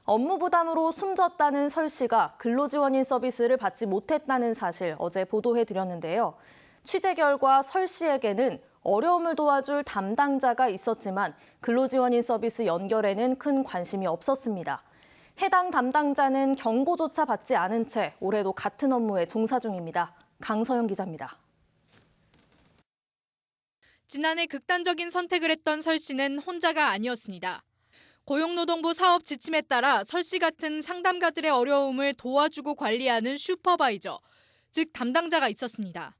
업무 부담으로 숨졌다는 설 씨가 근로지원인 서비스를 받지 못했다는 사실 어제 보도해드렸는데요. 취재 결과 설 씨에게는 어려움을 도와줄 담당자가 있었지만 근로지원인 서비스 연결에는 큰 관심이 없었습니다. 해당 담당자는 경고조차 받지 않은 채 올해도 같은 업무에 종사 중입니다. 강서영 기자입니다. 지난해 극단적인 선택을 했던 설 씨는 혼자가 아니었습니다. 고용노동부 사업 지침에 따라 설 씨 같은 상담가들의 어려움을 도와주고 관리하는 슈퍼바이저, 즉 담당자가 있었습니다.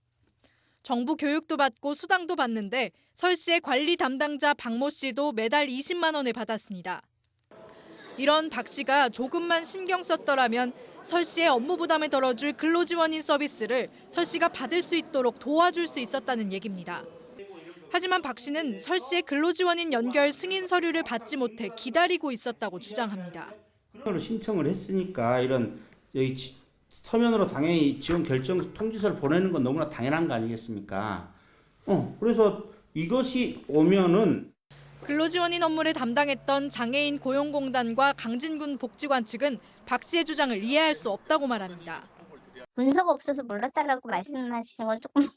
정부 교육도 받고 수당도 받는데 설 씨의 관리 담당자 박모 씨도 매달 20만 원을 받았습니다. 이런 박 씨가 조금만 신경 썼더라면 설 씨의 업무 부담을 덜어줄 근로지원인 서비스를 설 씨가 받을 수 있도록 도와줄 수 있었다는 얘기입니다. 하지만 박 씨는 설 씨의 근로지원인 연결 승인 서류를 받지 못해 기다리고 있었다고 주장합니다. 신청을 했으니까 이런 서면으로 당연히 지원 결정 통지서를 보내는 건 너무나 당연한 거 아니겠습니까? 그래서 이것이 오면은 근로지원인 업무를 담당했던 장애인 고용공단과 강진군 복지관 측은 박 씨의 주장을 이해할 수 없다고 말합니다. 문서가 없어서 몰랐다라고 말씀하시는 건 조금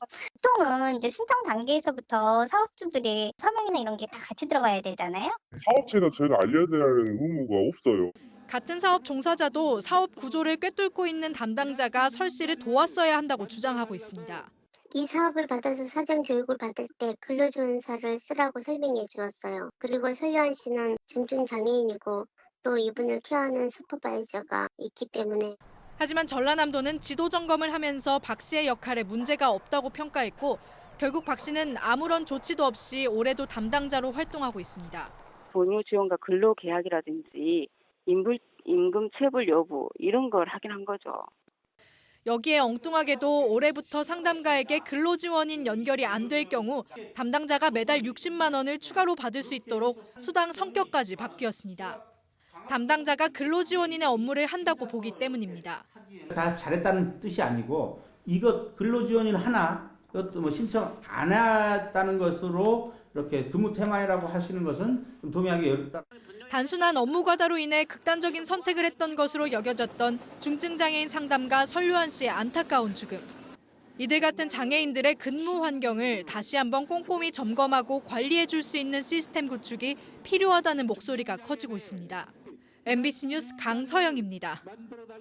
보통은 이제 신청 단계에서부터 사업주들이 서명이나 이런 게 다 같이 들어가야 되잖아요. 사업체에다 저희가 알려드려야 하는 의무가 없어요. 같은 사업 종사자도 사업 구조를 꿰뚫고 있는 담당자가 설 씨를 도왔어야 한다고 주장하고 있습니다. 이 사업을 받아서 사전 교육을 받을 때 근로지원서를 쓰라고 설명해 주었어요. 그리고 설요한 씨는 중증 장애인이고 또 이분을 케어하는 슈퍼바이저가 있기 때문에. 하지만 전라남도는 지도 점검을 하면서 박 씨의 역할에 문제가 없다고 평가했고 결국 박 씨는 아무런 조치도 없이 올해도 담당자로 활동하고 있습니다. 본유 지원과 근로계약이라든지 임금 체불 여부 이런 걸 확인한 거죠. 여기에 엉뚱하게도 올해부터 상담가에게 근로지원인 연결이 안 될 경우 담당자가 매달 60만 원을 추가로 받을 수 있도록 수당 성격까지 바뀌었습니다. 담당자가 근로지원인의 업무를 한다고 보기 때문입니다. 다 잘했다는 뜻이 아니고 이거 근로지원인 하나 이것도 뭐 신청 안 했다는 것으로 이렇게 근무 태만이라고 하시는 것은 좀 동의하기 어렵다. 단순한 업무 과다로 인해 극단적인 선택을 했던 것으로 여겨졌던 중증장애인 상담가 설요한 씨의 안타까운 죽음. 이들 같은 장애인들의 근무 환경을 다시 한번 꼼꼼히 점검하고 관리해 줄 수 있는 시스템 구축이 필요하다는 목소리가 커지고 있습니다. MBC 뉴스 강서영입니다.